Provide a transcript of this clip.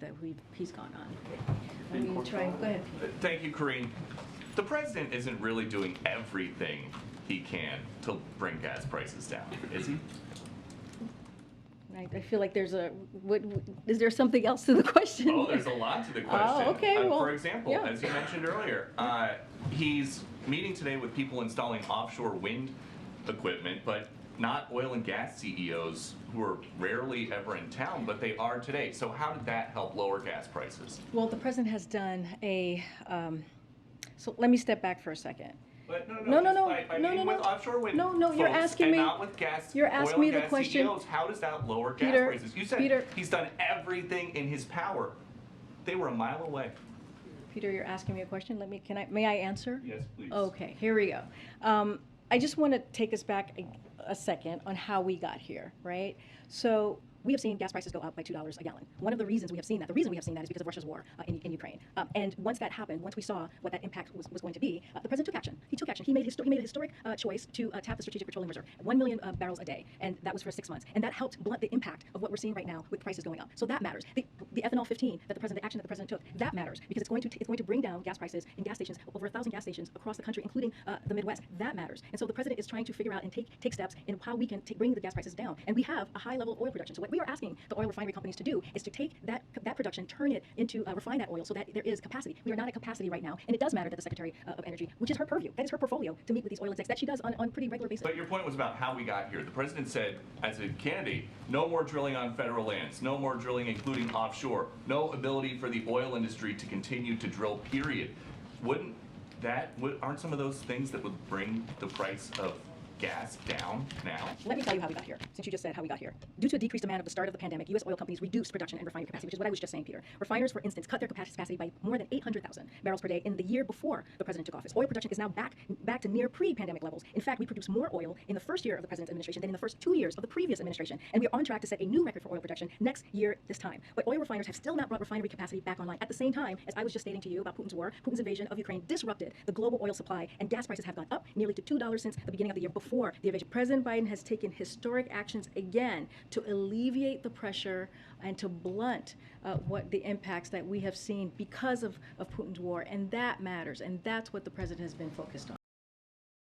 that he's gone on. Let me try. Go ahead, Pete. Thank you, Karine. The president isn't really doing everything he can to bring gas prices down, is he? I feel like there's is there something else to the question? Oh, there's a lot to the question. Oh, okay. Well, for example, yeah. as you mentioned earlier, he's meeting today with people installing offshore wind equipment, but not oil and gas CEOs who are rarely ever in town, but they are today. So how did that help lower gas prices? Well, the president has done a, so let me step back for a second. But no. No, Meeting with offshore wind No, you're folks asking and me. not with gas, You're asking oil me and the gas question. CEOs. How does that lower gas Peter, prices? You said Peter, he's done everything in his power. They were a mile away. Peter, you're asking me a question. May I answer? Yes, please. Okay, here we go. I just want to take us back a second on how we got here, right? So we have seen gas prices go up by $2 a gallon. One of the reasons we have seen that, is because of Russia's war in Ukraine. And once that happened, once we saw what that impact was going to be, the president took action. He took action. He made a historic choice to tap the Strategic Petroleum Reserve, 1 million barrels a day, and that was for 6 months. And that helped blunt the impact of what we're seeing right now with prices going up. So that matters. The ethanol 15 the action that the president took, that matters because it's going to bring down gas prices in gas stations, over 1,000 gas stations across the country, including the Midwest. That matters. And so the president is trying to figure out and take steps in how we can bring the gas prices down. And we have a high level of oil production. So what we are asking the oil refinery companies to do is to take that production, turn it into refine that oil so that there is capacity. We are not at capacity right now, and it does matter that the Secretary of Energy, which is her purview, that is her portfolio, to meet with these oil execs that she does on a pretty regular basis. But your point was about how we got here. The president said, as a candidate, no more drilling on federal lands, no more drilling including offshore, no ability for the oil industry to continue to drill, period. Aren't some of those things that would bring the price of gas down now? Let me tell you how we got here, since you just said how we got here. Due to a decreased demand at the start of the pandemic, U.S. oil companies reduced production and refinery capacity, which is what I was just saying, Peter. Refiners, for instance, cut their capacity by more than 800,000 barrels per day in the year before the president took office. Oil production is now back to near pre-pandemic levels. In fact, we produced more oil in the first year of the president's administration than in the first 2 years of the previous administration. And we are on track to set a new record for oil production next year this time. But oil refiners have still not brought refinery capacity back online. At the same time, as I was just stating to you about Putin's war, Putin's invasion of Ukraine disrupted the global oil supply, and gas prices have gone up nearly to $2 since the beginning of the year before the invasion. President Biden has taken historic actions again to alleviate the pressure and to blunt what the impacts that we have seen because of Putin's war, and that matters, and that's what the president has been focused on.